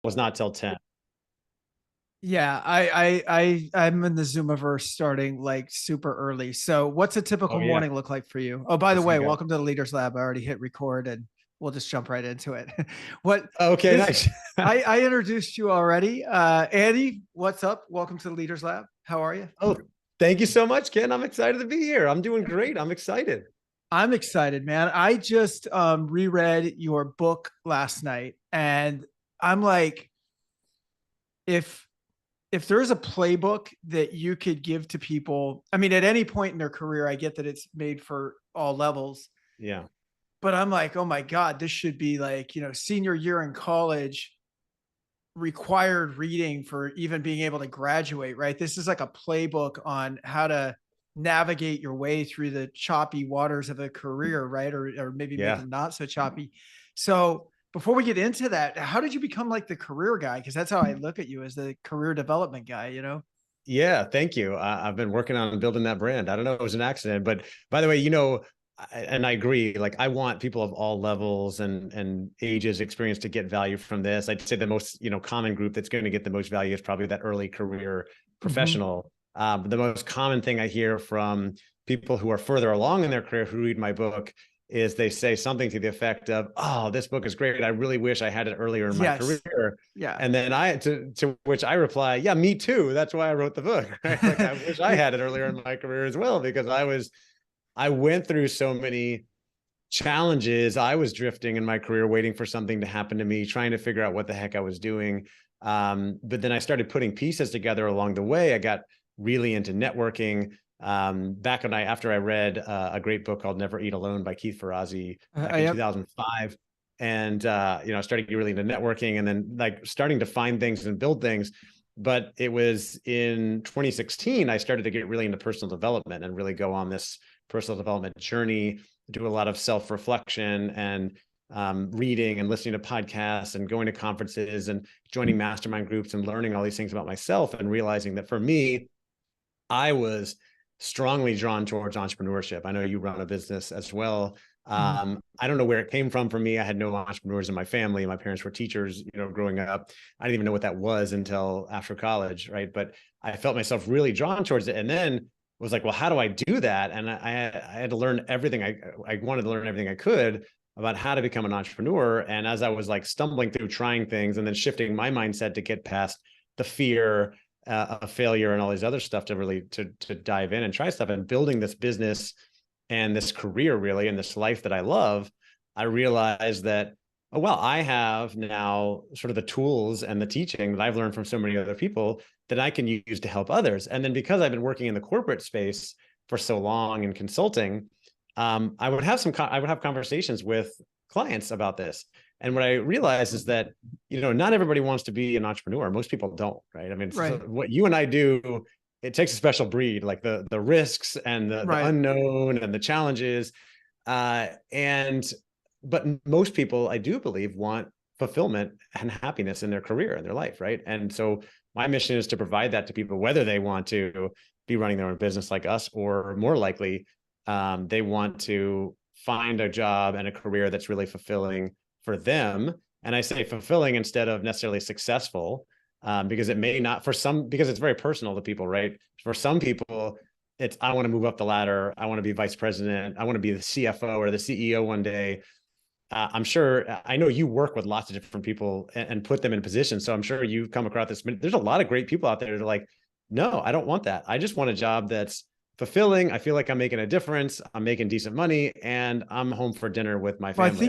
was not till 10. Yeah, I'm in the Zoomiverse starting like super early. So what's a Oh typical yeah. morning look like for you? Oh, by I the see you way, got. welcome to the Leaders Lab. I already hit record and we'll just jump right into it. What Okay, this nice. I introduced you already. Andy, what's up? Welcome to the Leaders Lab. How are you? Oh, thank you so much, Ken. I'm excited to be here. I'm doing great. I'm excited. I'm excited, man. I just reread your book last night and I'm like, if if there's a playbook that you could give to people, I mean, at any point in their career, I get that it's made for all levels, Yeah. but I'm like, oh my God, this should be like, senior year in college, required reading for even being able to graduate, right? This is like a playbook on how to navigate your way through the choppy waters of a career, right? Or maybe make Yeah. them not so choppy. So before we get into that, how did you become like the career guy? Because that's how I look at you, as the career development guy. Yeah. Thank you. I've been working on building that brand. I don't know if it was an accident, but by the way, and I agree, like I want people of all levels and ages experience to get value from this. I'd say the most, common group that's going to get the most value is probably that early career Mm-hmm. professional. The most common thing I hear from people who are further along in their career who read my book is they say something to the effect of, "Oh, this book is great. I really wish I had it earlier in my Yes. career." Yeah. And then to which I reply, "Yeah, me too. That's why I wrote the book." Right? Like I wish I Yeah. had it earlier in my career as well, because I went through so many challenges. I was drifting in my career, waiting for something to happen to me, trying to figure out what the heck I was doing. But then I started putting pieces together along the way. I got really into networking. Back when after I read a great book called Never Eat Alone by Keith Ferrazzi back I in am. 2005. And I started getting really into networking and then like starting to find things and build things. But it was in 2016 I started to get really into personal development and really go on this personal development journey, do a lot of self-reflection and reading and listening to podcasts and going to conferences and joining mastermind groups and learning all these things about myself and realizing that for me, I was strongly drawn towards entrepreneurship. I know you run a business as well. Mhm. I don't know where it came from for me. I had no entrepreneurs in my family. My parents were teachers, growing up. I didn't even know what that was until after college, right? But I felt myself really drawn towards it. And then was like, well, how do I do that? And I had to learn everything. I wanted to learn everything I could about how to become an entrepreneur. And as I was like stumbling through trying things and then shifting my mindset to get past the fear of failure and all these other stuff to really to dive in and try stuff and building this business and this career really and this life that I love, I realized that, oh well, I have now sort of the tools and the teaching that I've learned from so many other people that I can use to help others. And then because I've been working in the corporate space for so long in consulting, I would have conversations with clients about this. And what I realized is that, not everybody wants to be an entrepreneur. Most people don't, right? I mean, so Right. what you and I do, it takes a special breed, like the risks and the Right. unknown and the challenges. And but most people, I do believe, want fulfillment and happiness in their career and their life, right? And so my mission is to provide that to people, whether they want to be running their own business like us, or more likely, they want to find a job and a career that's really fulfilling for them. And I say fulfilling instead of necessarily successful, because it may not for some, because it's very personal to people, right? For some people, it's I want to move up the ladder. I want to be vice president. I want to be the CFO or the CEO one day. I'm sure I know you work with lots of different people and put them in positions. So I'm sure you've come across this. There's a lot of great people out there that are like, no, I don't want that. I just want a job that's fulfilling. I feel like I'm making a difference. I'm making decent money and I'm home for dinner with my Well, family.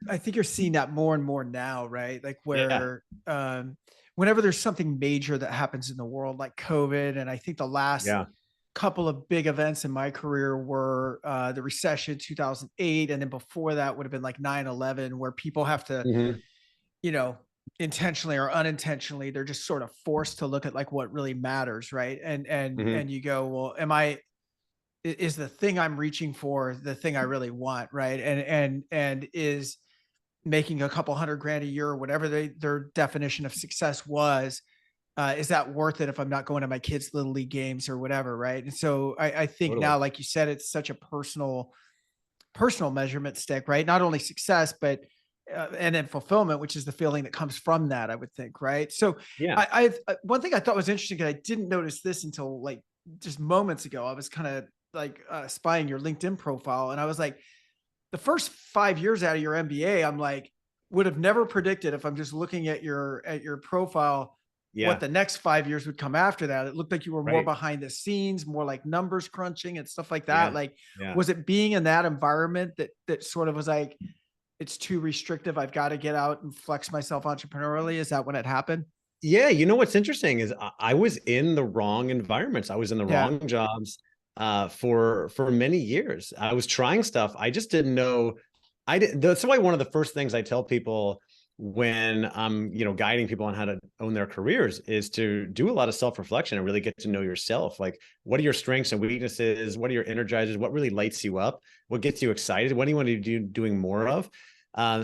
I think you're seeing that more and more now, right? Like Yeah. where whenever there's something major that happens in the world, like COVID, and I think the last Yeah. couple of big events in my career were the recession 2008, and then before that would have been like 9/11, where people have to, Mm-hmm. you know, intentionally or unintentionally, they're just sort of forced to look at like what really matters, right? And Mm-hmm. you go, well, am I is the thing I'm reaching for the thing I really want, right? And is making a couple hundred grand a year or whatever their definition of success was, is that worth it if I'm not going to my kids' little league games or whatever, right? And so I think Totally. now, like you said, it's such a personal measurement stick, right? Not only success, but and then fulfillment, which is the feeling that comes from that, I would think. Right. So Yeah. one thing I thought was interesting, because I didn't notice this until like just moments ago. I was kind of like spying your LinkedIn profile, and I was like, the first 5 years out of your MBA, I'm like, would have never predicted, if I'm just looking at your profile, what Yeah. the next 5 years would come after that. It looked like you were more Right. behind the scenes, more like numbers crunching and stuff like that. Yeah. Like, Yeah. was it being in that environment that sort of was like, it's too restrictive, I've got to get out and flex myself entrepreneurially? Is that when it happened? Yeah, you know what's interesting is I was in the wrong environments. I was in the Yeah. wrong jobs for many years. I was trying stuff. I just didn't know. I didn't. That's why one of the first things I tell people when I'm, guiding people on how to own their careers is to do a lot of self-reflection and really get to know yourself. Like, what are your strengths and weaknesses? What are your energizers? What really lights you up? What gets you excited? What do you want to do doing more of?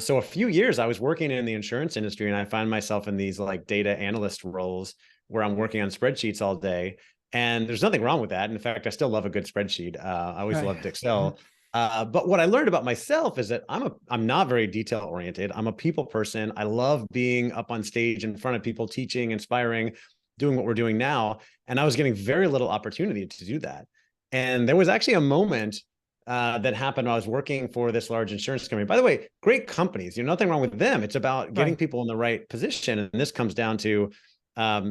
So a few years I was working in the insurance industry, and I find myself in these like data analyst roles where I'm working on spreadsheets all day. And there's nothing wrong with that. In fact, I still love a good spreadsheet. I always Right. loved Excel. But what I learned about myself is that I'm not very detail oriented. I'm a people person. I love being up on stage in front of people, teaching, inspiring, doing what we're doing now. And I was getting very little opportunity to do that. And there was actually a moment that happened when I was working for this large insurance company. By the way, great companies, nothing wrong with them. It's about getting Right. people in the right position. And this comes down to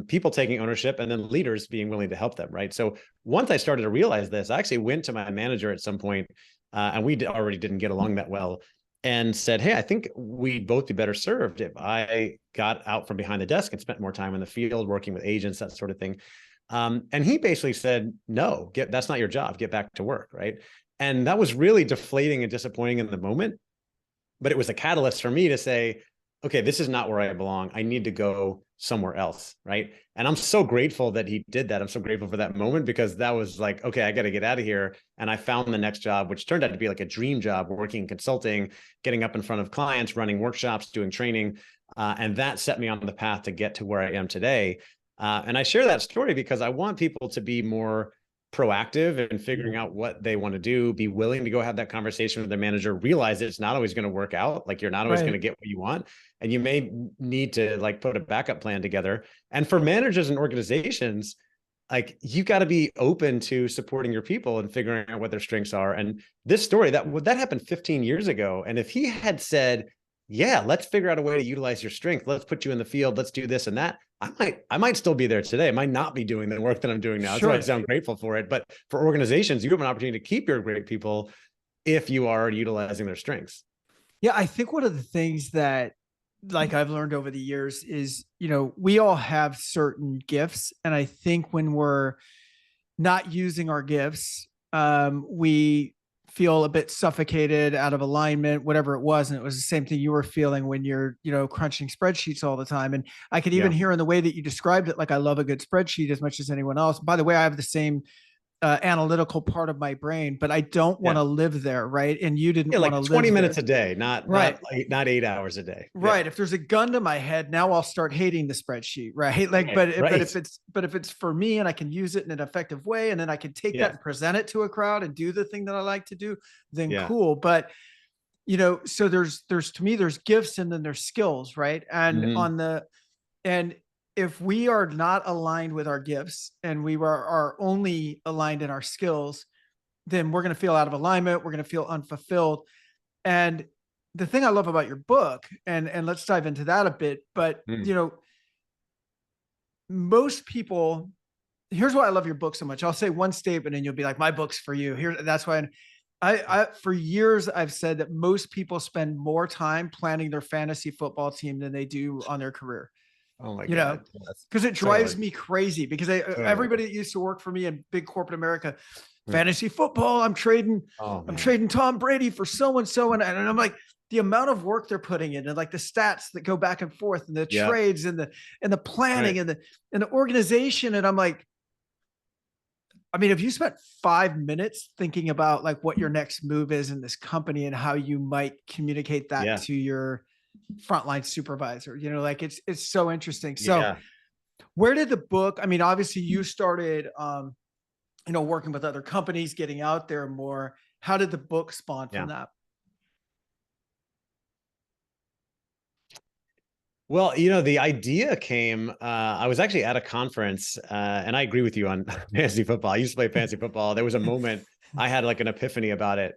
people taking ownership and then leaders being willing to help them. Right. So once I started to realize this, I actually went to my manager at some point, and we already didn't get along that well, and said, hey, I think we'd both be better served if I got out from behind the desk and spent more time in the field working with agents, that sort of thing. And he basically said, no, that's not your job. Get back to work. Right. And that was really deflating and disappointing in the moment. But it was a catalyst for me to say, okay, this is not where I belong. I need to go somewhere else. Right. And I'm so grateful that he did that. I'm so grateful for that moment, because that was like, okay, I got to get out of here. And I found the next job, which turned out to be like a dream job, working in consulting, getting up in front of clients, running workshops, doing training. And that set me on the path to get to where I am today. And I share that story because I want people to be more proactive in figuring out what they want to do, be willing to go have that conversation with their manager, realize it's not always going to work out. Like, you're not always going to Right. get what you want. And you may need to like put a backup plan together. And for managers and organizations, like, you've got to be open to supporting your people and figuring out what their strengths are. And this story, that happened 15 years ago. And if he had said, yeah, let's figure out a way to utilize your strength, let's put you in the field, let's do this and that, I might still be there today. I might not be doing the work that I'm doing now. That's why I Sure. sound grateful for it. But for organizations, you have an opportunity to keep your great people if you are utilizing their strengths. Yeah, I think one of the things that like I've learned over the years is, we all have certain gifts. And I think when we're not using our gifts, we feel a bit suffocated, out of alignment, whatever it was. And it was the same thing you were feeling when you're, crunching spreadsheets all the time. And I could even Yeah. hear in the way that you described it, like, I love a good spreadsheet as much as anyone else. By the way, I have the same analytical part of my brain, but I don't want Yeah. to live there. Right. And you didn't Yeah. want to Like 20 live minutes there. a day, not, Right. not 8 hours a day. Yeah. Right. If there's a gun to my head, now I'll start hating the spreadsheet. Right. Like, Right. but Right. if it's for me and I can use it in an effective way, and then I can take that Yeah. and present it to a crowd and do the thing that I like to do, then Yeah. cool. But, so there's to me, there's gifts and then there's skills. Right. Mm-hmm. And if we are not aligned with our gifts, and we are only aligned in our skills, then we're going to feel out of alignment. We're going to feel unfulfilled. And the thing I love about your book, and let's dive into that a bit, but Mm. most people, here's why I love your book so much. I'll say one statement and you'll be like, my book's for you. That's why I for years I've said that most people spend more time planning their fantasy football team than they do on their career. Oh my You know, God. Yes. because it drives Totally. me crazy, because Totally. everybody that used to work for me in big corporate America, Mm. fantasy football, Oh I'm man. trading Tom Brady for so and so. And I'm like, the amount of work they're putting in, and like the stats that go back and forth, and the Yeah. trades, and the planning, Right. and the organization. And I'm like, I mean, if you spent 5 minutes thinking about like what your next move is in this company and how you might communicate that Yeah. to your frontline supervisor, like it's so interesting. So Yeah. where did the book, I mean, obviously you started, working with other companies, getting out there more. How did the book spawn from Yeah. that? Well, you know, the idea came, I was actually at a conference, and I agree with you on fantasy football. I used to play fantasy football. There was a moment I had like an epiphany about it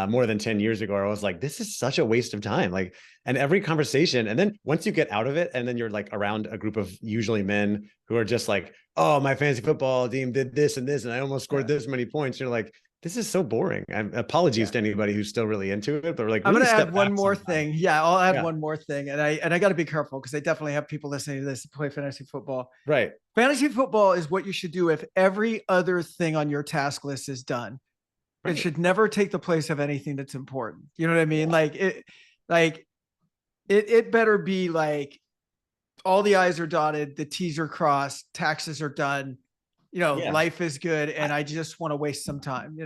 more than 10 years ago. I was like, this is such a waste of time. Like, and every conversation, and then once you get out of it, and then you're like around a group of usually men who are just like, oh, my fantasy football team did this and this, and I almost scored Yeah. this many points. You're like, this is so boring. Apologies Yeah. to anybody who's still really into it, but like I'm going really to add step one back more sometimes. thing. Yeah, I'll add Yeah. one more thing. And I got to be careful because I definitely have people listening to this to play fantasy football. Right. Fantasy football is what you should do if every other thing on your task list is done. It Right. should never take the place of anything that's important. You know what I mean? Like it better be like all the I's are dotted, the T's are crossed, taxes are done, Yeah. life is good. And I just want to waste some time.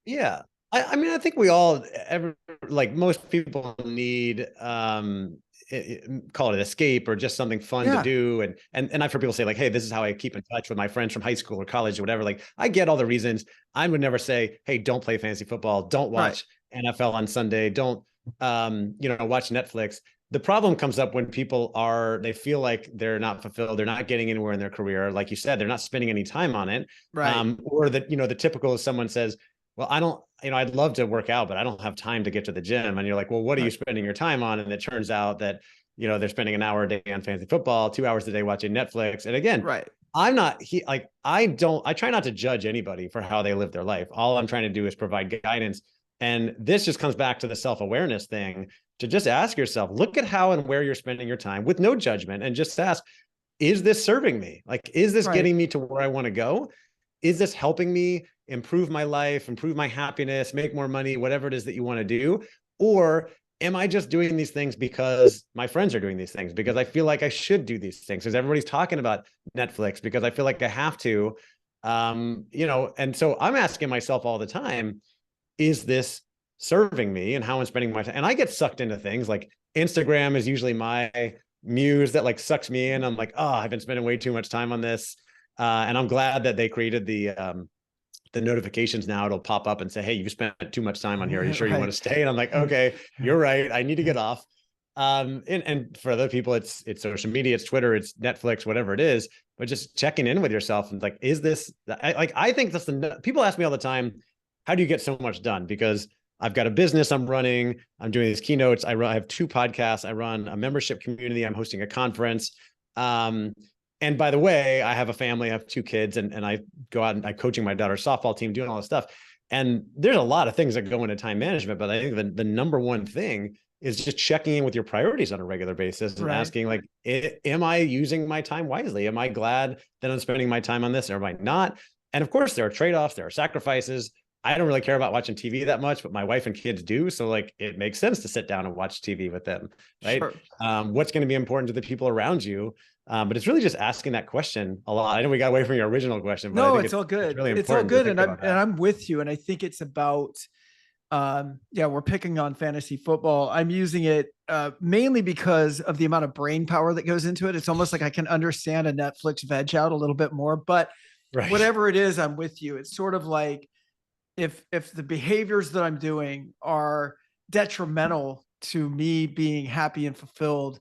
Yeah. I mean, I think we all like most people need call it escape or just something fun to Yeah. do. And I've heard people say like, hey, this is how I keep in touch with my friends from high school or college or whatever. Like I get all the reasons. I would never say, hey, don't play fantasy football, don't Right. watch NFL on Sunday, don't watch Netflix. The problem comes up when people they feel like they're not fulfilled, they're not getting anywhere in their career. Like you said, they're not spending any time on it. Right. Or that, the typical is someone says, well, I don't, I'd love to work out, but I don't have time to get to the gym. And you're like, well, what are you Right. spending your time on? And it turns out that, they're spending an hour a day on fantasy football, 2 hours a day watching Netflix. And again, Right. I'm not I try not to judge anybody for how they live their life. All I'm trying to do is provide guidance. And this just comes back to the self-awareness thing, to just ask yourself, look at how and where you're spending your time with no judgment, and just ask, is this serving me? Like, is this Right. getting me to where I want to go? Is this helping me improve my life, improve my happiness, make more money, whatever it is that you want to do? Or am I just doing these things because my friends are doing these things, because I feel like I should do these things, because everybody's talking about Netflix, because I feel like I have to? And so I'm asking myself all the time, is this serving me and how I'm spending my time? And I get sucked into things like Instagram is usually my muse that like sucks me in. I'm like, oh, I've been spending way too much time on this. And I'm glad that they created the notifications. Now it'll pop up and say, hey, you've spent too much time on here. Are you sure you want Right. to stay? And I'm like, okay, you're right. I need to get off. And for other people, it's social media, it's Twitter, it's Netflix, whatever it is. But just checking in with yourself and like, is this I think that's people ask me all the time, how do you get so much done? Because I've got a business I'm running, I'm doing these keynotes, I have 2 podcasts, I run a membership community, I'm hosting a conference. And by the way, I have a family, I have 2 kids, and I go out and I'm coaching my daughter's softball team, doing all this stuff. And there's a lot of things that go into time management, but I think the number one thing is just checking in with your priorities on a regular basis and Right. asking like, am I using my time wisely? Am I glad that I'm spending my time on this, or am I not? And of course, there are trade-offs, there are sacrifices. I don't really care about watching TV that much, but my wife and kids do. So like, it makes sense to sit down and watch TV with them, right? Sure. What's going to be important to the people around you? But it's really just asking that question a lot. I know we got away from your original question, but I No, think it's all it's good. really It's all important to good. think And I'm about and that. I'm with you. And I think it's about yeah, we're picking on fantasy football. I'm using it mainly because of the amount of brain power that goes into it. It's almost like I can understand a Netflix veg out a little bit more, but Right. whatever it is, I'm with you. It's sort of like if the behaviors that I'm doing are detrimental to me being happy and fulfilled,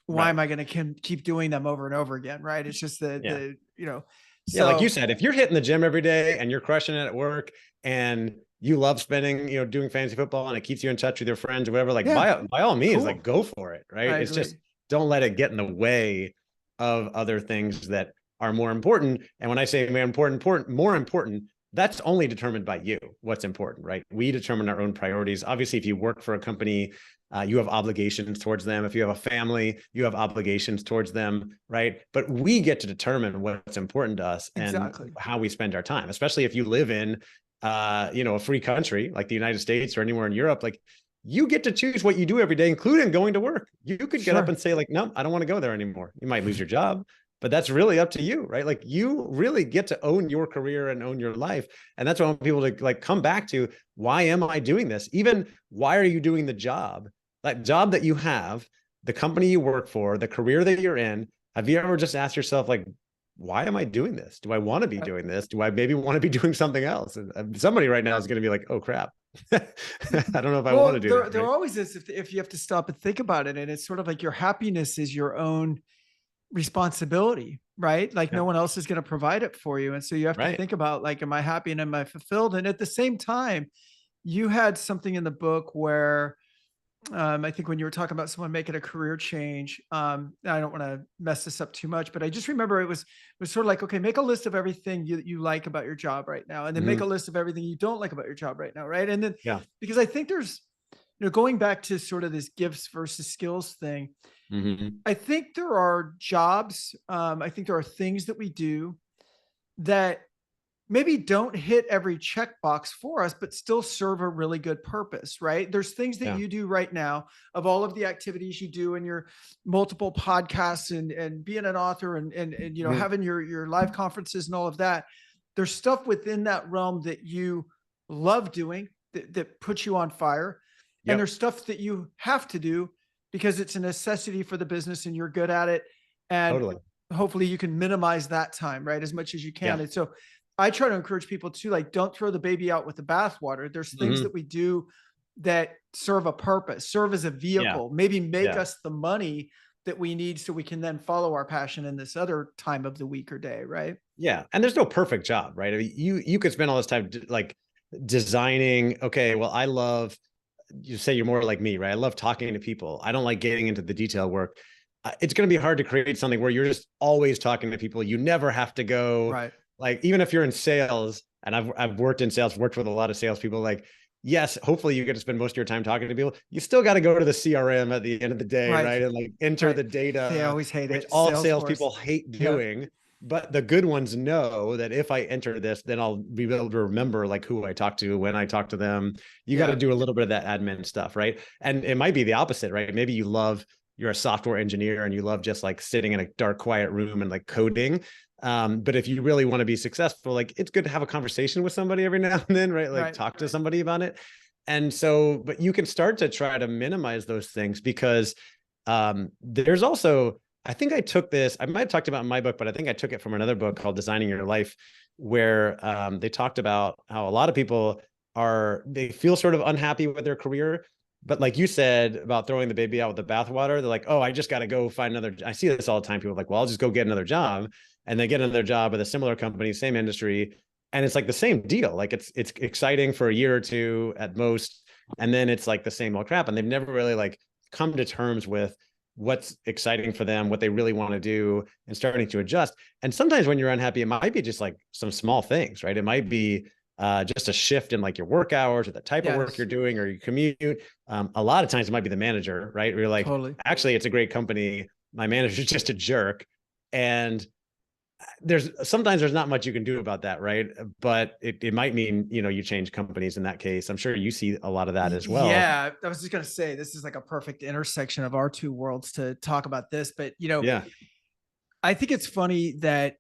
why Right. am I going to keep doing them over and over again? Right. It's just Yeah. Yeah. Like you so said, if you're hitting the gym every day and you're crushing it at work and you love spending, doing fantasy football and it keeps you in touch with your friends or whatever, like yeah, by all means, like cool. go for it. Right. I It's just, agree. don't let it get in the way of other things that are more important. And when I say more important, that's only determined by you, what's important, right? We determine our own priorities. Obviously, if you work for a company, you have obligations towards them. If you have a family, you have obligations towards them, right? But we get to determine what's important to us and Exactly. how we spend our time, especially if you live in, a free country like the United States or anywhere in Europe. Like, you get to choose what you do every day, including going to work. You could get up Sure. and say like, no, I don't want to go there anymore. You might lose your job, but that's really up to you, right? Like, you really get to own your career and own your life. And that's why I want people to like come back to, why am I doing this? Even why are you doing the job? That job that you have, the company you work for, the career that you're in. Have you ever just asked yourself like, why am I doing this? Do I want to be Right. doing this? Do I maybe want to be doing something else? And somebody right now is going to be like, oh crap, I don't know if I want to Well, do that. there Right. always is if you have to stop and think about it. And it's sort of like your happiness is your own responsibility, right? Like no Yep. one else is going to provide it for you. And so you have to Right. think about like, am I happy and am I fulfilled? And at the same time, you had something in the book where I think when you were talking about someone making a career change, I don't want to mess this up too much, but I just remember it was sort of like, okay, make a list of everything you like about your job right now, and then make a Hmm. list of everything you don't like about your job right now, right? And then Yeah. because I think there's, going back to sort of this gifts versus skills thing, Hmm. I think there are jobs, I think there are things that we do that maybe don't hit every checkbox for us, but still serve a really good purpose, right? There's things that Yeah. you do right now of all of the activities you do in your multiple podcasts and being an author and Hmm. having your live conferences and all of that. There's stuff within that realm that you love doing that puts you on fire. And Yep. there's stuff that you have to do because it's a necessity for the business and you're good at it. And Totally. hopefully you can minimize that time, right? As much as you Yeah. can. And so I try to encourage people to like, don't throw the baby out with the bathwater. There's things Hmm. that we do that serve a purpose, serve as a Yeah. vehicle, maybe make Yeah. us the money that we need so we can then follow our passion in this other time of the week or day, right? Yeah. And there's no perfect job, right? I mean, you could spend all this time like designing. Okay, well, I love, you say you're more like me, right? I love talking to people. I don't like getting into the detail work. It's going to be hard to create something where you're just always talking to people. You never have to go, Right. like, even if you're in sales, and I've worked in sales, worked with a lot of salespeople. Like, yes, hopefully you get to spend most of your time talking to people. You still got to go to the CRM at the end of the day, Right. right? And like enter Right. the They data, always hate which it. all Salesforce. salespeople hate Yeah. doing. But the good ones know that if I enter this, then I'll be able to remember like who I talked to, when I talked to them. You got to Yeah. do a little bit of that admin stuff, right? And it might be the opposite, right? Maybe you're a software engineer and you love just like sitting in a dark, quiet room and like coding. But if you really want to be successful, like it's good to have a conversation with somebody every now and then, right? Like Right. talk to somebody about it. And so, but you can start to try to minimize those things because there's also, I think I took this, I might have talked about in my book, but I think I took it from another book called Designing Your Life, where they talked about how a lot of people they feel sort of unhappy with their career. But like you said about throwing the baby out with the bathwater, they're like, oh, I just got to go find another. I see this all the time. People are like, well, I'll just go get another job. And they get another job at a similar company, same industry. And it's like the same deal. Like it's exciting for a year or two at most. And then it's like the same old crap. And they've never really like come to terms with what's exciting for them, what they really want to do, and starting to adjust. And sometimes when you're unhappy, it might be just like some small things, right? It might be just a shift in like your work hours or the type of work Yes. you're doing or your commute. A lot of times it might be the manager, right? Where you're like, Totally. actually, it's a great company. My manager's just a jerk. And sometimes there's not much you can do about that, right? But it might mean, you change companies in that case. I'm sure you see a lot of that as well. Yeah, I was just going to say this is like a perfect intersection of our two worlds to talk about this, but Yeah. I think it's funny that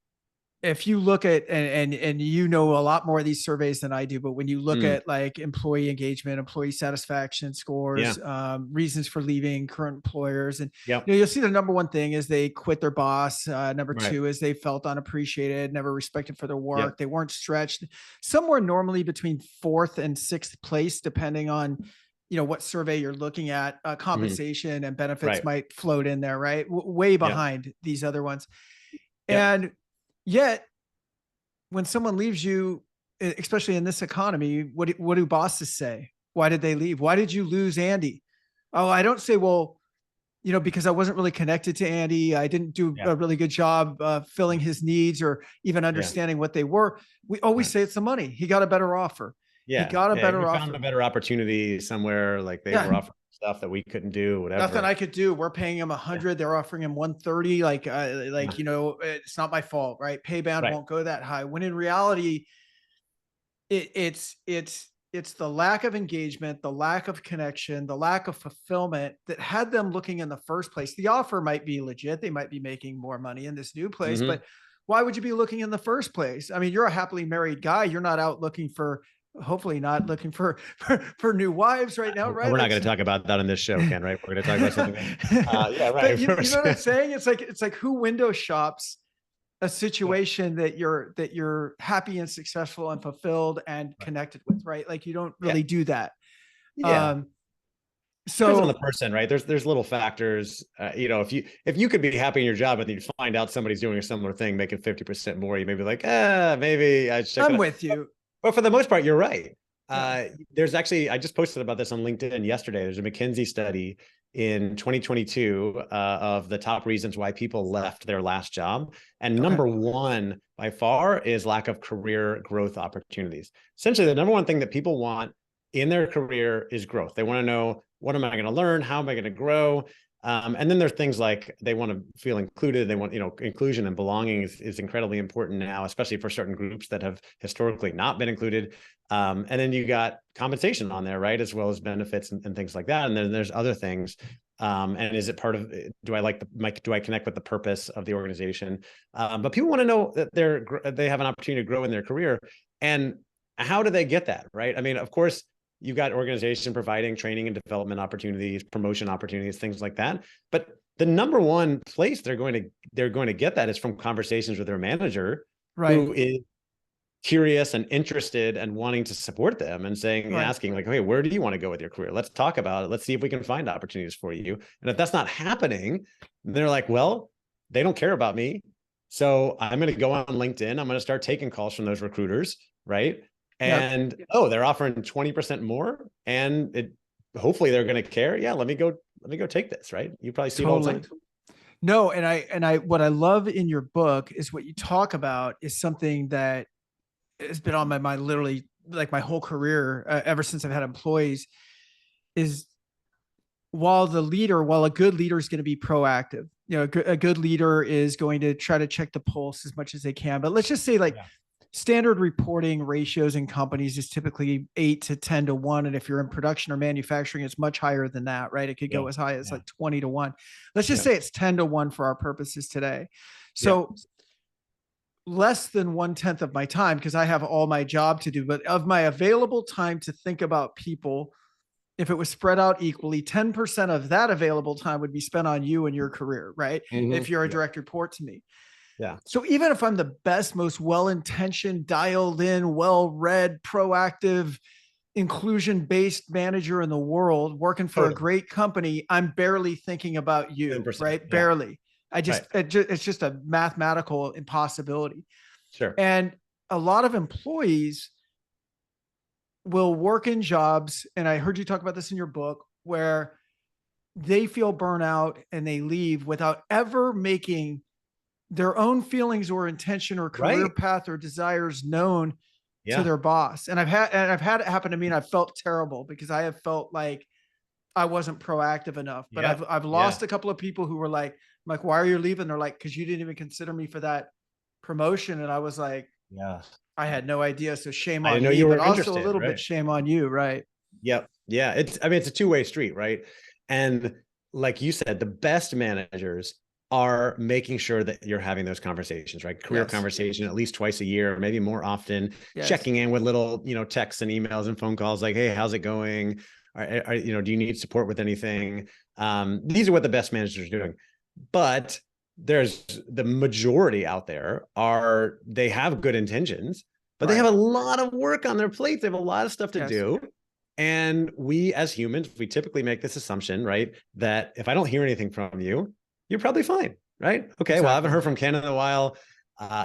if you look at and you know a lot more of these surveys than I do, but when you look Mm, at like employee engagement, employee satisfaction yeah. scores, reasons for leaving current employers, and Yep. you'll see the number one thing is they quit their boss. Number Right. two is they felt unappreciated, never respected for their work. Yep. They weren't stretched. Somewhere normally between fourth and sixth place, depending on what survey you're looking at. Hmm. Compensation and benefits Right. might float in there, right? Way Yep. behind these other ones. Yep. And yet, when someone leaves you, especially in this economy, what do bosses say? Why did they leave? Why did you lose Andy? Oh, I don't say, well, because I wasn't really connected to Andy. I didn't do Yeah. a really good job filling his needs or even Yeah. understanding what they were. We always Right. say it's the money. He got a better offer. He Yeah. got a Yeah. better You found a offer. better opportunity somewhere, like they were Yeah. offering stuff that we couldn't do, Nothing whatever. I could do. We're paying him Yeah. 100. They're offering him 130. Like, Yeah. it's not my fault, right? Pay band Right. won't go that high. When in reality, it's the lack of engagement, the lack of connection, the lack of fulfillment that had them looking in the first place. The offer might be legit. They might be making more money in this new place, Hmm. but why would you be looking in the first place? I mean, you're a happily married guy. You're not out looking for, hopefully not looking for new wives right now, right? We're not Like, going to talk about that on this show, Ken, right? We're going to talk about something else. Yeah, right. but Of you course. know what I'm saying? It's like who window shops a situation that you're happy and successful and fulfilled and Right. connected with, right? Like you don't Yeah. really do that. Yeah. Um, Depends on the so person, right? There's little factors. If you could be happy in your job and then you find out somebody's doing a similar thing, making 50% more, you may be like, maybe I should check it I'm out. with you. But for the most part, you're right. Yeah. There's actually, I just posted about this on LinkedIn yesterday. There's a McKinsey study in 2022 of the top reasons why people left their last job. And Okay. number one by far is lack of career growth opportunities. Essentially, the number one thing that people want in their career is growth. They want to know, what am I going to learn? How am I going to grow? And then there's things like they want to feel included. They want, inclusion and belonging is incredibly important now, especially for certain groups that have historically not been included. And then you got compensation on there, right? As well as benefits and things like that. And then there's other things. And is it part of, do I connect with the purpose of the organization? But people want to know that they have an opportunity to grow in their career. And how do they get that, right? I mean, of course, you've got organization providing training and development opportunities, promotion opportunities, things like that. But the number one place they're going to get that is from conversations with their manager, Right. who is curious and interested and wanting to support them and asking like, okay, where do you want to go with your career? Let's talk about it. Let's see if we can find opportunities for you. And if that's not happening, they're like, well, they don't care about me. So I'm going to go on LinkedIn. I'm going to start taking calls from those recruiters. Right. And they're offering 20% more, and hopefully they're going to care. Yeah, let me go take this. Right. You probably see it all the time. No, and I what I love in your book is what you talk about is something that has been on my mind literally like my whole career, ever since I've had employees, is while a good leader is going to be proactive, a good leader is going to try to check the pulse as much as they can. But let's just say standard reporting ratios in companies is typically 8 to 10 to 1. And if you're in production or manufacturing, it's much higher than that, right? It could go as high as like 20 to 1. Let's just say it's 10 to 1 for our purposes today. So less than 1/10 of my time, because I have all my job to do, but of my available time to think about people, if it was spread out equally, 10% of that available time would be spent on you and your career, right? Mm-hmm. If you're a direct report to me. Yeah. So even if I'm the best, most well-intentioned, dialed in, well-read, proactive, inclusion-based manager in the world, working for a great company, I'm barely thinking about you, right? Barely. It's just a mathematical impossibility. Sure. And a lot of employees will work in jobs, and I heard you talk about this in your book, where they feel burnout and they leave without ever making their own feelings or intention or career path or desires known to their boss. And I've had it happen to me, and I've felt terrible because I have felt like I wasn't proactive enough. But I've lost a couple of people who were like, I'm like, why are you leaving? They're like, because you didn't even consider me for that promotion. And I was like, I had no idea. So shame on me, but also a little bit shame on you, right? Yep. Yeah. It's a two-way street, right? And like you said, the best managers are making sure that you're having those conversations, right? Career conversation at least twice a year, maybe more often, checking in with little, texts and emails and phone calls like, hey, how's it going? Do you need support with anything? These are what the best managers are doing. But there's the majority out there they have good intentions, but they have a lot of work on their plate. They have a lot of stuff to do. And we as humans, we typically make this assumption, right? That if I don't hear anything from you, you're probably fine, right? Okay, well, I haven't heard from Ken in a while.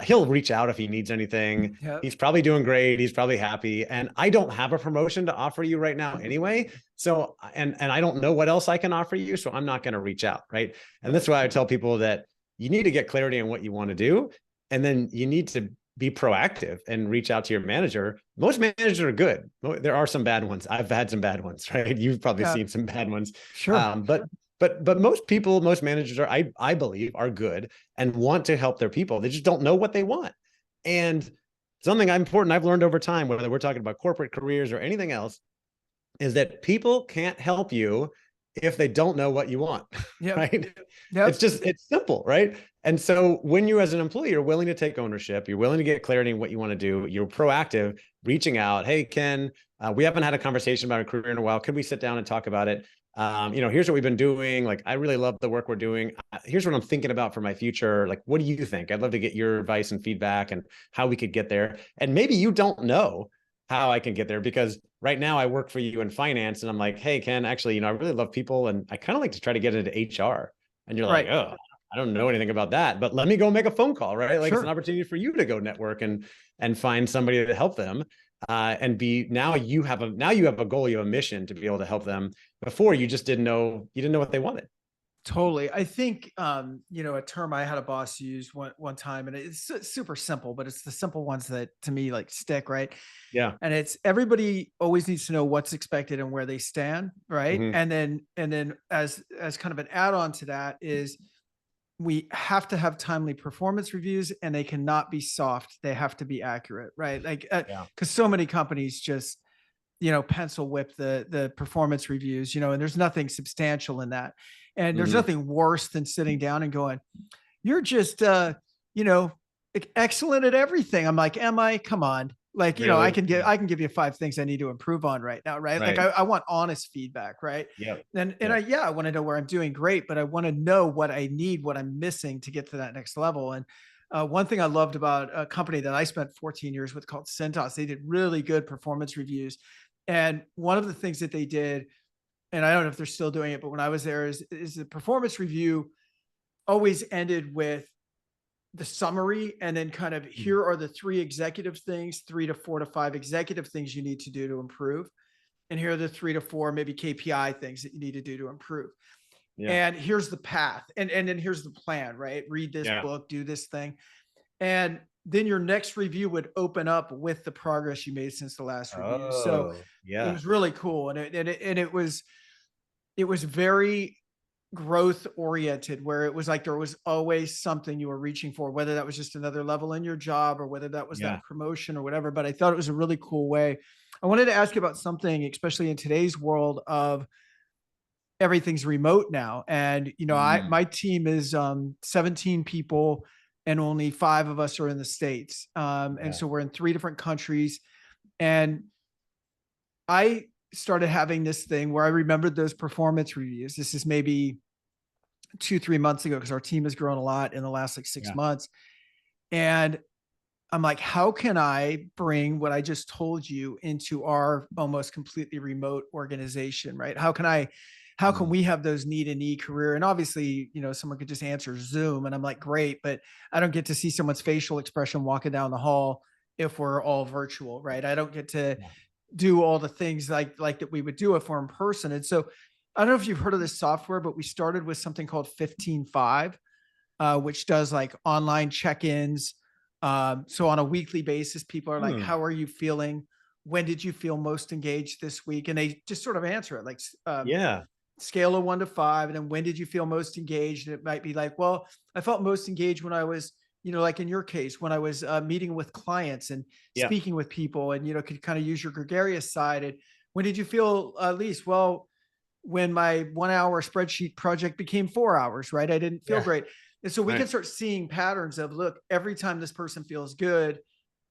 He'll reach out if he needs anything. He's probably doing great. He's probably happy. And I don't have a promotion to offer you right now anyway. So, and I don't know what else I can offer you. So I'm not going to reach out, right? And that's why I tell people that you need to get clarity on what you want to do. And then you need to be proactive and reach out to your manager. Most managers are good. There are some bad ones. I've had some bad ones, right? You've probably seen some bad ones. Sure. But most managers are, I believe, are good and want to help their people. They just don't know what they want. And something important I've learned over time, whether we're talking about corporate careers or anything else, is that people can't help you if they don't know what you want, right? It's simple, right? And so when you as an employee are willing to take ownership, you're willing to get clarity in what you want to do, you're proactive, reaching out, hey, Ken, we haven't had a conversation about a career in a while. Could we sit down and talk about it? Here's what we've been doing. Like, I really love the work we're doing. Here's what I'm thinking about for my future. Like, what do you think? I'd love to get your advice and feedback and how we could get there. And maybe you don't know how I can get there, because right now I work for you in finance, and I'm like, hey, Ken, actually, I really love people, and I kind of like to try to get into HR. And you're like, Right. oh, I don't know anything about that, but let me go make a phone call, right? Like, it's an Sure. opportunity for you to go network and find somebody to help them. And be now you have a goal, you have a mission to be able to help them. Before, you just didn't know what they wanted. Totally. I think, a term I had a boss use one time, and it's super simple, but it's the simple ones that to me like stick, right? Yeah. And it's everybody always needs to know what's expected and where they stand, right? Mm-hmm. And then as kind of an add-on to that is we have to have timely performance reviews, and they cannot be soft. They have to be accurate, right? Like, Yeah. because so many companies just, pencil whip the performance reviews, and there's nothing substantial in that. And there's Mm-hmm. nothing worse than sitting down and going, you're just, you know, excellent at everything. I'm like, am I? Come on. Like, I Really? can give you 5 things I need to improve on right now. Right. Like Right. I want honest feedback. Right. Yep. And Yep. I want to know where I'm doing great, but I want to know what I need, what I'm missing to get to that next level. And one thing I loved about a company that I spent 14 years with called Cintas, they did really good performance reviews. And one of the things that they did, and I don't know if they're still doing it, but when I was there, is the performance review always ended with the summary, and then kind of, here are the 3 to 4 to 5 executive things you need to do to improve. And here are the 3 to 4 maybe KPI things that you need to do to improve. Yeah. And here's the path. And then here's the plan, right? Read this Yeah. book, do this thing. And then your next review would open up with the progress you made since the last review. So Oh, it yeah. was really cool. And it was very growth oriented, where it was like there was always something you were reaching for, whether that was just another level in your job or whether that was Yeah. that promotion or whatever. But I thought it was a really cool way. I wanted to ask you about something, especially in today's world of everything's remote now. And, Mm. my team is 17 people, and only 5 of us are in the States. And Yeah. so we're in 3 different countries. And I started having this thing where I remembered those performance reviews. This is maybe 2, 3 months ago, because our team has grown a lot in the last like 6 Yeah. months. And I'm like, how can I bring what I just told you into our almost completely remote organization, right? How can Mm. we have those knee to knee career? And obviously, someone could just answer Zoom, and I'm like, great, but I don't get to see someone's facial expression walking down the hall if we're all virtual, right? I don't get to Yeah. do all the things like that we would do if we're in person. And so I don't know if you've heard of this software, but we started with something called 15.5, which does like online check-ins. So on a weekly basis, people are like, Hmm. how are you feeling? When did you feel most engaged this week? And they just sort of answer it like, Yeah. scale of 1 to 5. And then when did you feel most engaged? And it might be like, well, I felt most engaged when I was, like in your case, when I was meeting with clients and Yeah. speaking with people, and, could kind of use your gregarious side. And when did you feel least? Well, when my 1 hour spreadsheet project became 4 hours, right? I didn't feel Yeah. great. And so we can Right. start seeing patterns of, look, every time this person feels good,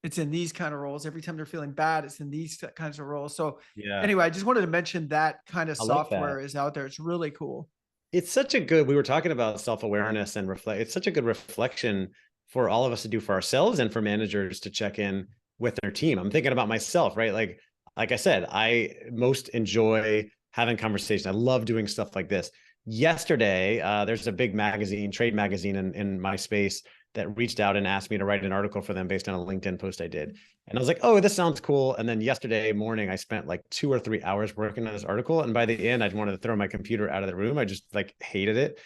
it's in these kind of roles. Every time they're feeling bad, it's in these kinds of roles. So Yeah. anyway, I just wanted to mention that kind of I like that. software is out there. It's really cool. It's such a good, we were talking about self-awareness and reflect. It's such a good reflection for all of us to do for ourselves and for managers to check in with their team. I'm thinking about myself, right? Like I said, I most enjoy having conversation. I love doing stuff like this. Yesterday, there's a big magazine, trade magazine in my space, that reached out and asked me to write an article for them based on a LinkedIn post I did. And I was like, oh, this sounds cool. And then yesterday morning, I spent like 2 or 3 hours working on this article. And by the end, I wanted to throw my computer out of the room. I just like hated it.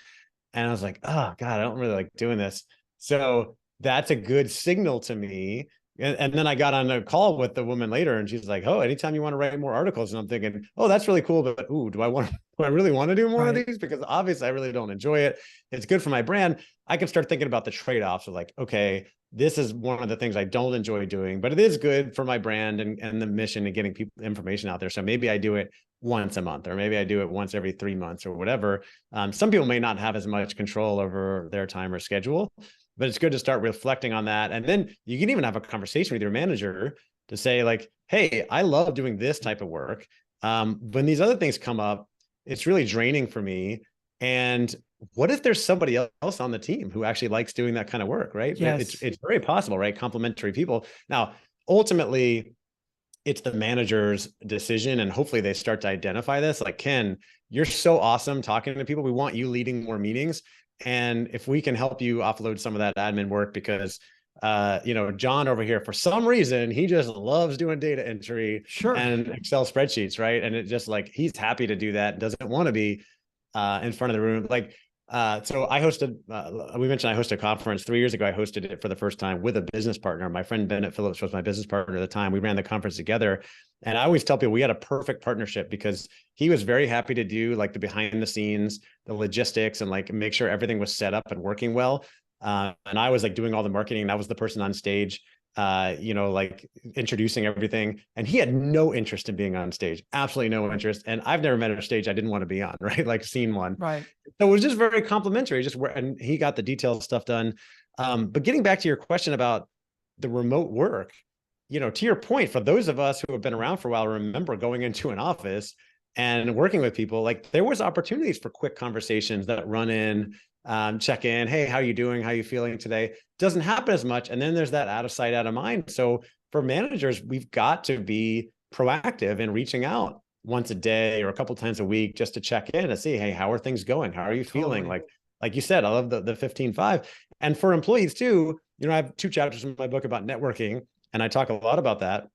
And I was like, oh God, I don't really like doing this. So that's a good signal to me. And then I got on a call with the woman later, and she's like, oh, anytime you want to write more articles. And I'm thinking, oh, that's really cool. But ooh, do I really want to do more of Right. these? Because obviously I really don't enjoy it. It's good for my brand. I can start thinking about the trade-offs of like, okay, this is one of the things I don't enjoy doing, but it is good for my brand and the mission and getting people information out there. So maybe I do it once a month, or maybe I do it once every 3 months or whatever. Some people may not have as much control over their time or schedule, but it's good to start reflecting on that. And then you can even have a conversation with your manager to say like, hey, I love doing this type of work. When these other things come up, it's really draining for me. And what if there's somebody else on the team who actually likes doing that kind of work, right? Yes. It's very possible, right? Complementary people. Now, ultimately, it's the manager's decision, and hopefully they start to identify this. Like, Ken, you're so awesome talking to people. We want you leading more meetings. And if we can help you offload some of that admin work, because John over here, for some reason, he just loves doing data entry Sure. and Excel spreadsheets, right? And it just like, he's happy to do that, doesn't want to be in front of the room. Like, so I hosted, we mentioned I hosted a conference 3 years ago. I hosted it for the first time with a business partner. My friend Bennett Phillips was my business partner at the time. We ran the conference together. And I always tell people we had a perfect partnership, because he was very happy to do like the behind the scenes, the logistics, and like make sure everything was set up and working well. And I was like doing all the marketing, and I was the person on stage, like introducing everything. And he had no interest in being on stage, absolutely no interest. And I've never met a stage I didn't want to be on, right? Like seen one. Right. So it was just very complimentary, and he got the detailed stuff done. But getting back to your question about the remote work, to your point, for those of us who have been around for a while, remember going into an office and working with people, like there was opportunities for quick conversations that run in, check in. Hey, how are you doing? How are you feeling today? Doesn't happen as much. And then there's that out of sight, out of mind. So for managers, we've got to be proactive in reaching out once a day or a couple times a week just to check in and see, hey, how are things going? How are you feeling? Like you said, I love the 15-5. And for employees too, I have 2 chapters in my book about networking, and I talk a lot about that.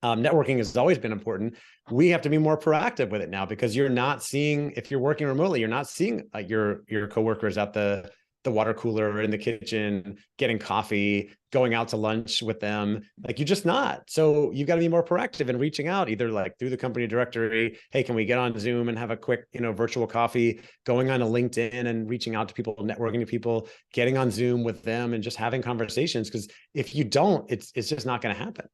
Networking has always been important. We have to be more proactive with it now, because you're not seeing, if you're working remotely, you're not seeing like your coworkers at the water cooler or in the kitchen, getting coffee, going out to lunch with them. Like you're just not. So you've got to be more proactive in reaching out, either like through the company directory. Hey, can we get on Zoom and have a quick, virtual coffee, going on a LinkedIn and reaching out to people, networking to people, getting on Zoom with them and just having conversations. Because if you don't, it's just not going to happen.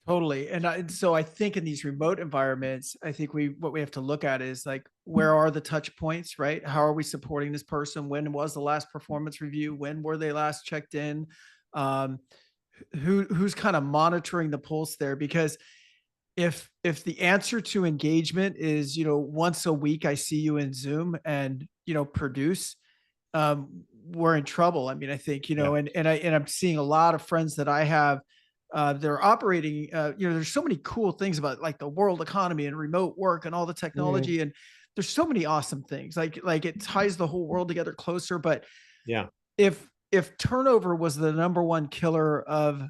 Totally. And so I think in these remote environments, I think what we have to look at is like, where are the touch points, right? How are we supporting this person? When was the last performance review? When were they last checked in? Who's kind of monitoring the pulse there? Because if the answer to engagement is, once a week, I see you in Zoom and, produce, we're in trouble. I mean, I think, and I'm seeing a lot of friends that I have, they're operating, there's so many cool things about like the world economy and remote work and all the technology. And there's so many awesome things, like it ties the whole world together closer. But yeah, if turnover was the number one killer of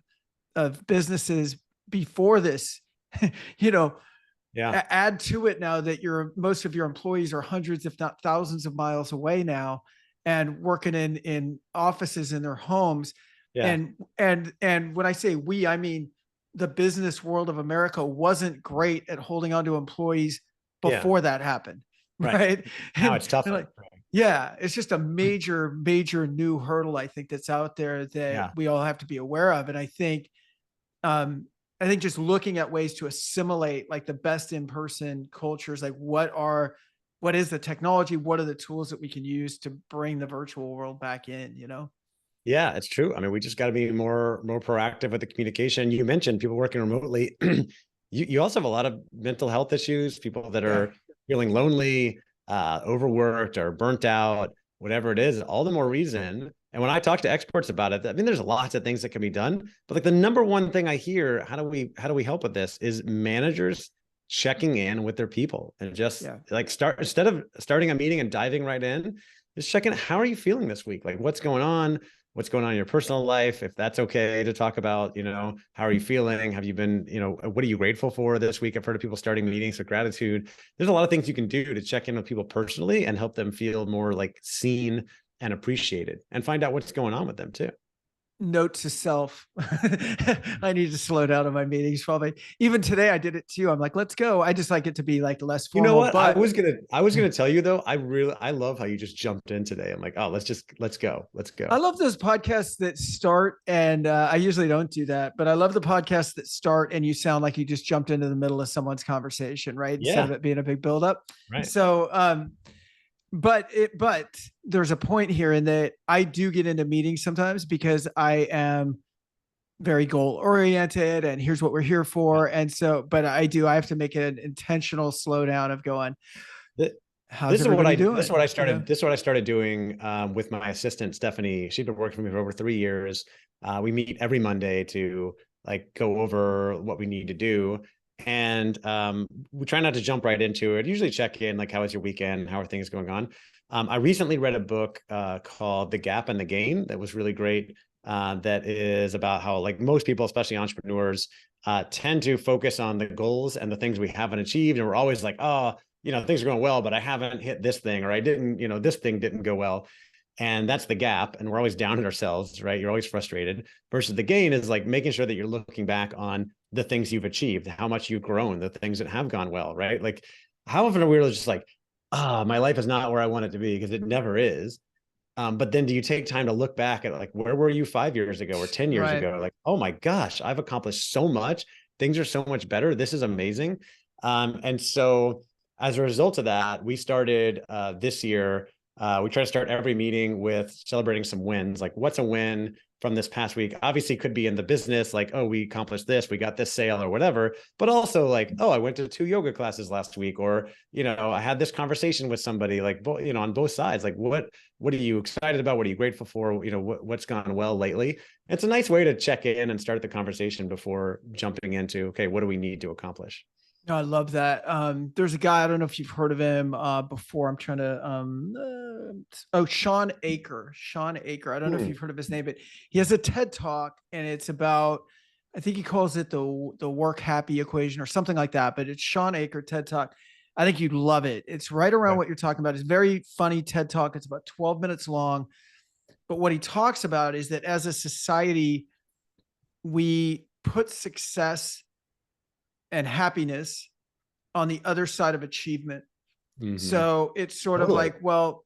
businesses before this, add to it now that most of your employees are hundreds, if not thousands of miles away now, and working in offices in their homes. Yeah. And when I say we, I mean the business world of America wasn't great at holding on to employees before that happened. Right. Now it's tougher. Like, yeah, it's just a major new hurdle, I think, that's out there that we all have to be aware of. And I think just looking at ways to assimilate like the best in-person cultures, like what is the technology? What are the tools that we can use to bring the virtual world back in, Yeah, it's true. I mean, we just got to be more proactive with the communication. You mentioned people working remotely. You also have a lot of mental health issues, people that are feeling lonely, overworked or burnt out, whatever it is, all the more reason. And when I talk to experts about it, I mean, there's lots of things that can be done, but like the number one thing I hear, how do we help with this, is managers checking in with their people and just like instead of starting a meeting and diving right in, just checking, how are you feeling this week? Like what's going on in your personal life? If that's okay to talk about, how are you feeling? Have you been, what are you grateful for this week? I've heard of people starting meetings with gratitude. There's a lot of things you can do to check in with people personally and help them feel more like seen and appreciated, and find out what's going on with them too. Note to self. I need to slow down on my meetings. Probably even today I did it too. I'm like, let's go. I just like it to be like less formal. You know what? But I was gonna tell you though, I love how you just jumped in today. I'm like, oh, let's go. I love those podcasts that start, and I usually don't do that, but I love the podcasts that start and you sound like you just jumped into the middle of someone's conversation, right? Instead of it being a big buildup. Right. So but there's a point here in that I do get into meetings sometimes because I am very goal oriented and here's what we're here for. And so, but I have to make an intentional slowdown of going, How's everybody This is doing? what I You know? started. This is what I started doing with my assistant Stephanie. She's been working for me for over 3 years. We meet every Monday to like go over what we need to do, and we try not to jump right into it. Usually check in, like, how was your weekend? How are things going on? I recently read a book called The Gap and the Gain that was really great. That is about how, like, most people, especially entrepreneurs, tend to focus on the goals and the things we haven't achieved, and we're always like, oh, things are going well, but I haven't hit this thing, or I didn't, this thing didn't go well. And that's the gap. And we're always down on ourselves, right? You're always frustrated. Versus the gain is like making sure that you're looking back on the things you've achieved, how much you've grown, the things that have gone well, right? Like, how often are we just like, my life is not where I want it to be, because it never is. But then do you take time to look back at, like, where were you 5 years ago or 10 years Right. ago? Like, oh my gosh, I've accomplished so much. Things are so much better. This is amazing. And so as a result of that, we started this year. We try to start every meeting with celebrating some wins. Like, what's a win from this past week? Obviously, could be in the business, like, oh, we accomplished this, we got this sale or whatever. But also, like, oh, I went to 2 yoga classes last week, or I had this conversation with somebody. Like, on both sides. Like, what are you excited about? What are you grateful for? What's gone well lately? It's a nice way to check in and start the conversation before jumping into, okay, what do we need to accomplish? No, I love that. There's a guy, I don't know if you've heard of him before. I'm trying to Sean Aker. Sean Aker. I don't know if Hmm. you've heard of his name, but he has a TED talk and it's about, I think he calls it the work happy equation or something like that, but it's Sean Aker TED talk. I think you'd love it. It's right around Okay. what you're talking about. It's very funny TED talk. It's about 12 minutes long. But what he talks about is that as a society, we put success and happiness on the other side of achievement. Mm-hmm. So it's sort of Totally. like, well,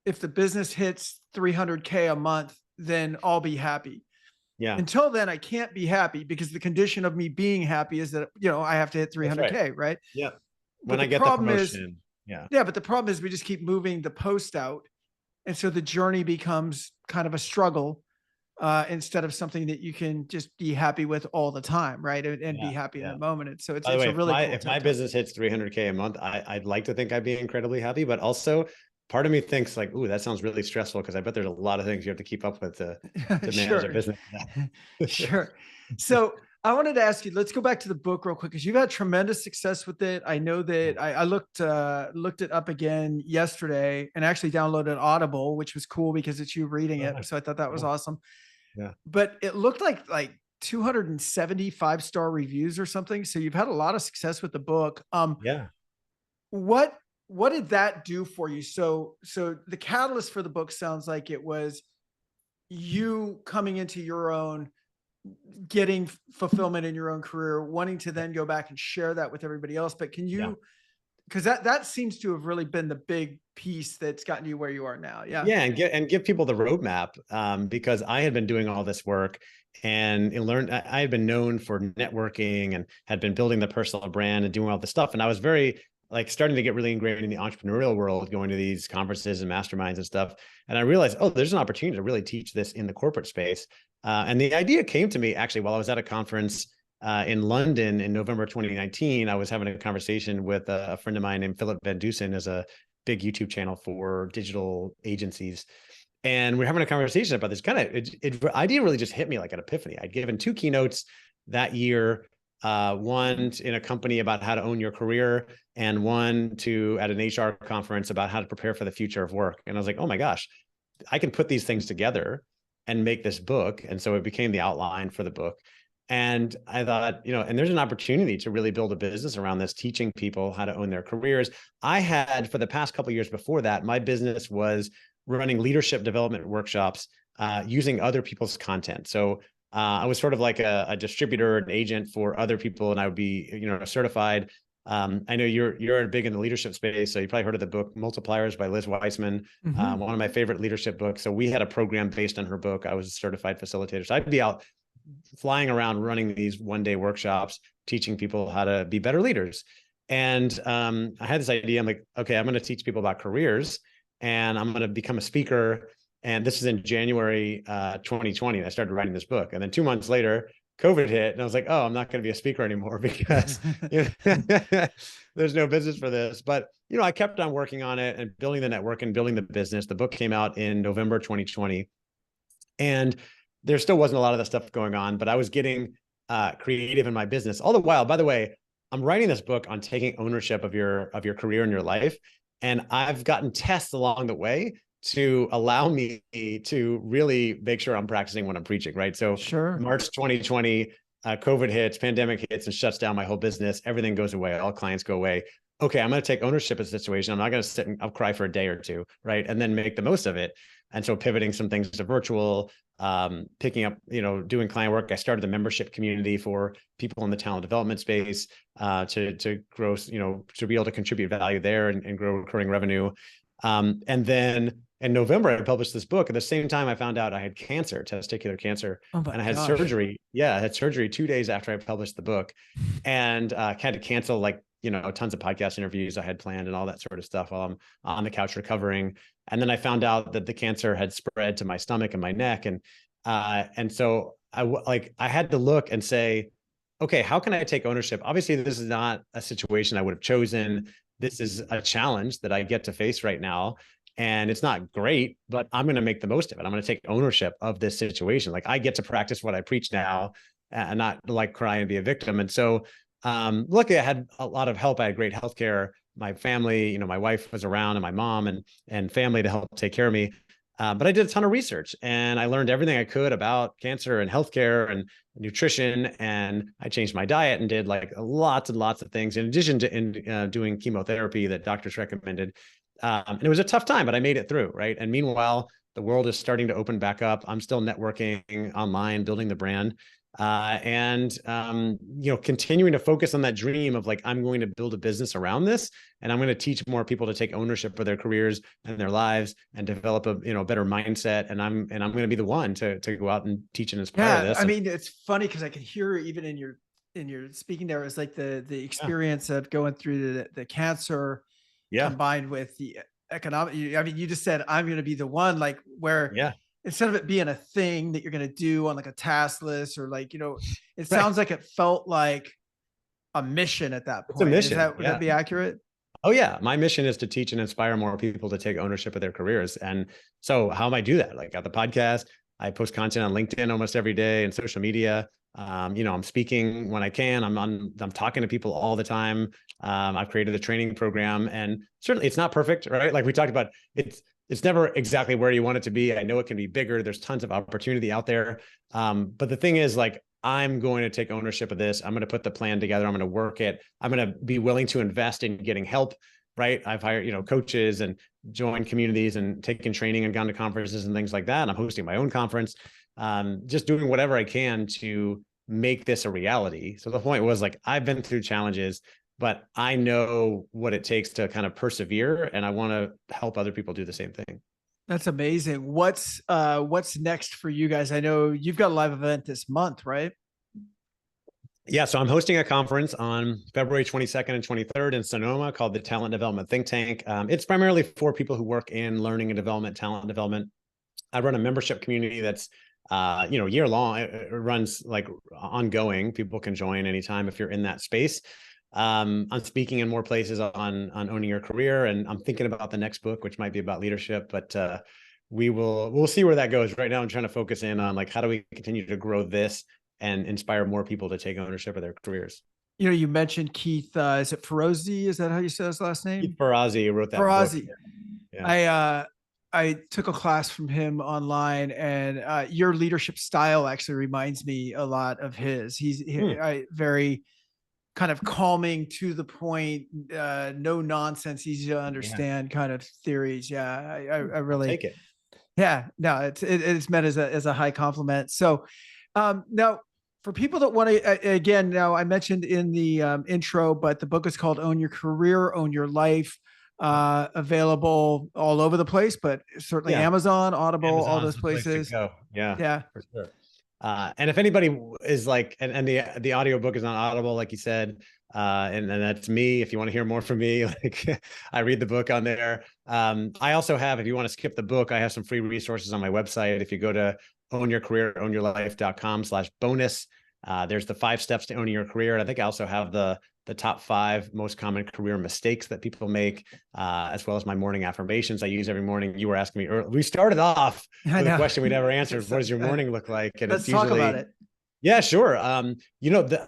if the business hits 300K a month, then I'll be happy. Yeah, Until then, I can't be happy because the condition of me being happy is that, I have to hit that's right. 300K, right? Yeah. But When the I get the problem is, promotion. Yeah. yeah, but the problem is we just keep moving the post out. And so the journey becomes kind of a struggle instead of something that you can just be happy with all the time, right? And be Yeah. happy in Yeah. the moment. And so By the it's way, a if really my cool if my TED talk. business hits 300K a month, I'd like to think I'd be incredibly happy, but also part of me thinks like, ooh, that sounds really stressful, because I bet there's a lot of things you have to keep up with to manage a Sure. business. Sure. So I wanted to ask you, let's go back to the book real quick, because you've had tremendous success with it. I know that I looked it up again yesterday and actually downloaded Audible, which was cool because it's you reading Oh, it. nice. So I thought that was Yeah. awesome. Yeah. But it looked like 275-star reviews or something. So you've had a lot of success with the book. Yeah. What what did that do for you? So the catalyst for the book sounds like it was you coming into your own, getting fulfillment in your own career, wanting to then go back and share that with everybody else. But can Yeah. you, because that seems to have really been the big piece that's gotten you where you are now. Yeah. Yeah, and give people the roadmap, because I had been doing all this work and learned. I had been known for networking and had been building the personal brand and doing all this stuff. And I was very, like, starting to get really ingrained in the entrepreneurial world, going to these conferences and masterminds and stuff. And I realized, oh, there's an opportunity to really teach this in the corporate space. And the idea came to me actually while I was at a conference in London in November 2019. I was having a conversation with a friend of mine named Philip Van Dusen, as a big YouTube channel for digital agencies. And we're having a conversation about this kind of idea really just hit me like an epiphany. I'd given 2 keynotes that year, one in a company about how to own your career, and one at an HR conference about how to prepare for the future of work. And I was like, oh my gosh, I can put these things together and make this book. And so it became the outline for the book. And I thought, and there's an opportunity to really build a business around this, teaching people how to own their careers. I had, for the past couple of years before that, my business was running leadership development workshops using other people's content. So I was sort of like a distributor, an agent for other people, and I would be, certified. I know you're big in the leadership space, so you probably heard of the book Multipliers by Liz Weissman, Mm-hmm. one of my favorite leadership books. So we had a program based on her book. I was a certified facilitator. So I'd be out flying around running these one-day workshops, teaching people how to be better leaders. And I had this idea. I'm like, okay, I'm going to teach people about careers, and I'm going to become a speaker. And this is in January 2020. I started writing this book. And then 2 months later, COVID hit, and I was like, oh, I'm not going to be a speaker anymore because you know, there's no business for this. But I kept on working on it and building the network and building the business. The book came out in November 2020, and there still wasn't a lot of that stuff going on, but I was getting creative in my business. All the while, by the way, I'm writing this book on taking ownership of your career and your life, and I've gotten tests along the way to allow me to really make sure I'm practicing what I'm preaching, right? So Sure. March 2020, COVID hits, pandemic hits, and shuts down my whole business. Everything goes away. All clients go away. Okay, I'm going to take ownership of the situation. I'm not going to sit and I'll cry for a day or two, right? And then make the most of it. And so pivoting some things to virtual, picking up, doing client work. I started the membership community for people in the talent development space to grow, to be able to contribute value there and grow recurring revenue. And then in November, I published this book. At the same time, I found out I had cancer, testicular cancer, Oh my and I had gosh. surgery. Yeah, I had surgery 2 days after I published the book, and had to cancel tons of podcast interviews I had planned and all that sort of stuff while I'm on the couch recovering. And then I found out that the cancer had spread to my stomach and my neck, and so I had to look and say, okay, how can I take ownership? Obviously, this is not a situation I would have chosen. This is a challenge that I get to face right now. And it's not great, but I'm going to make the most of it. I'm going to take ownership of this situation. Like, I get to practice what I preach now and not like cry and be a victim. And so, luckily I had a lot of help. I had great healthcare. My family, my wife was around, and my mom and family to help take care of me. But I did a ton of research, and I learned everything I could about cancer and healthcare and nutrition. And I changed my diet and did like lots and lots of things in addition to doing chemotherapy that doctors recommended. And it was a tough time, but I made it through, right? And meanwhile, the world is starting to open back up. I'm still networking online, building the brand, and continuing to focus on that dream of like, I'm going to build a business around this, and I'm going to teach more people to take ownership of their careers and their lives and develop a better mindset. And I'm going to be the one to go out and teach and inspire Yeah. this. I mean, it's funny because I can hear even in your speaking there is like the Yeah, experience of going through the cancer yeah, combined with the economic. I mean, you just said, I'm going to be the one, like, where yeah, instead of it being a thing that you're going to do on like a task list, or like, it right. sounds like it felt like a mission at that It's a point. mission. Would that Yeah. be accurate? Oh yeah, my mission is to teach and inspire more people to take ownership of their careers. And so how am I do that? Like, got the podcast, I post content on LinkedIn almost every day and social media. I'm speaking when I can. I'm talking to people all the time. I've created a training program, and certainly it's not perfect, right? Like we talked about, it's never exactly where you want it to be. I know it can be bigger. There's tons of opportunity out there. But the thing is, like, I'm going to take ownership of this. I'm going to put the plan together. I'm going to work it. I'm going to be willing to invest in getting help, right? I've hired, coaches and joined communities and taken training and gone to conferences and things like that. I'm hosting my own conference, just doing whatever I can to make this a reality. So the point was, like, I've been through challenges, but I know what it takes to kind of persevere, and I want to help other people do the same thing. That's amazing. What's next for you guys? I know you've got a live event this month, right? Yeah, so I'm hosting a conference on February 22nd and 23rd in Sonoma called the Talent Development Think Tank. It's primarily for people who work in learning and development, talent development. I run a membership community that's, year long. It runs like ongoing. People can join anytime if you're in that space. I'm speaking in more places on owning your career, and I'm thinking about the next book, which might be about leadership, but we'll see where that goes. Right now, I'm trying to focus in on like, how do we continue to grow this and inspire more people to take ownership of their careers. You mentioned Keith, is it Ferozi? Is that how you say his last Keith name? Ferrazzi wrote that book. Farazi. Yeah. I took a class from him online, and your leadership style actually reminds me a lot of his. Very kind of calming, to the point, no nonsense, easy to Yeah. understand kind of theories. Yeah, I I'll really, take it. yeah, no, it's meant as a high compliment. So, now for people that want to, again, now I mentioned in the intro, but the book is called Own Your Career, Own Your Life. Available all over the place, but certainly Yeah. Amazon, Audible, all Amazon's those the place to places. go. Yeah, Yeah. for sure. And if anybody is like, and the audiobook is on Audible, like you said, and that's me. If you want to hear more from me, like, I read the book on there. I also have, if you want to skip the book, I have some free resources on my website. If you go to ownyourcareer, ownyourlife.com/bonus, There's the 5 steps to owning your career. And I think I also have the top 5 most common career mistakes that people make, as well as my morning affirmations I use every morning. You were asking me earlier, we started off I with a know. question we never answered. What does your morning look like? And Let's it's talk about usually, it. yeah, sure.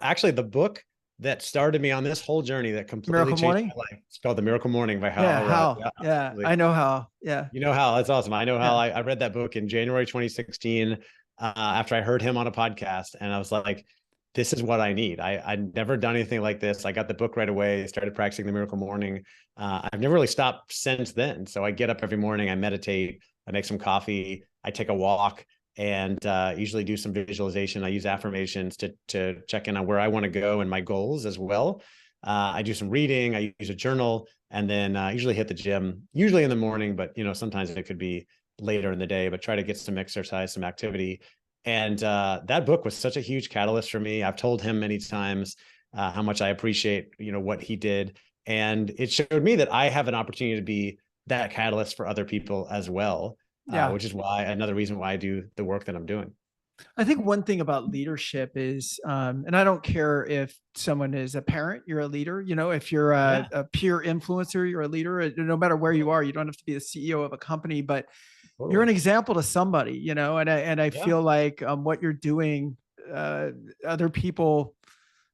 Actually the book that started me on this whole journey that completely Miracle changed Morning. my life, it's called The Miracle Morning by Yeah. Hal. How? Yeah, Yeah. absolutely. I know how. Yeah. You know Hal. That's awesome. I know Hal. Yeah. I read that book in January 2016, after I heard him on a podcast, and I was like, this is what I need. I'd never done anything like this. I got the book right away, started practicing the Miracle Morning. I've never really stopped since then. So I get up every morning, I meditate, I make some coffee, I take a walk, and usually do some visualization. I use affirmations to check in on where I want to go and my goals as well. I do some reading, I use a journal, and then usually hit the gym, usually in the morning, but sometimes it could be later in the day, but try to get some exercise, some activity. And that book was such a huge catalyst for me. I've told him many times how much I appreciate, what he did. And it showed me that I have an opportunity to be that catalyst for other people as well, Yeah. which is why another reason why I do the work that I'm doing. I think one thing about leadership is, and I don't care if someone is a parent, you're a leader. If you're Yeah, a peer influencer, you're a leader. No matter where you are, you don't have to be the CEO of a company, but you're an totally. example to somebody. And I Yeah, feel like what you're doing, other people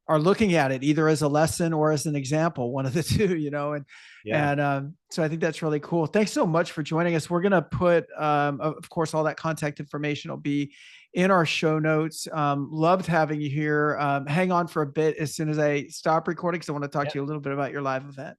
are looking at it either as a lesson or as an example, one of the two, and yeah. so I think that's really cool. Thanks so much for joining us. We're gonna put, of course, all that contact information will be in our show notes. Loved having you here. Hang on for a bit as soon as I stop recording, because I want to talk Yeah. to you a little bit about your live event.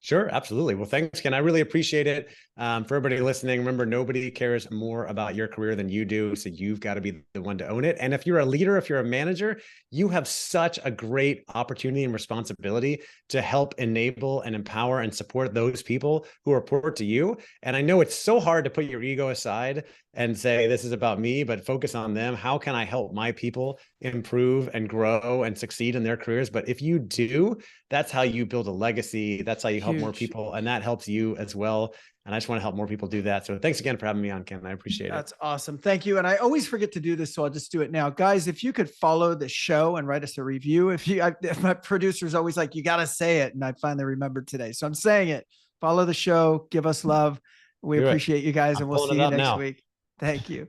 Sure, absolutely. Well, thanks, Ken. I really appreciate it. For everybody listening, remember, nobody cares more about your career than you do. So you've got to be the one to own it. And if you're a leader, if you're a manager, you have such a great opportunity and responsibility to help enable and empower and support those people who report to you. And I know it's so hard to put your ego aside and say, this is about me, but focus on them. How can I help my people improve and grow and succeed in their careers? But if you do, that's how you build a legacy. That's how you help more Huge. people. And that helps you as well. And I just want to help more people do that. So thanks again for having me on, Ken. I appreciate it. That's awesome. Thank you. And I always forget to do this, so I'll just do it now. Guys, if you could follow the show and write us a review, if my producer's always like, you got to say it. And I finally remembered today. So I'm saying it. Follow the show, give us love. We Do it. appreciate you guys, I'm and we'll pulling see it you up next now. week. Thank you.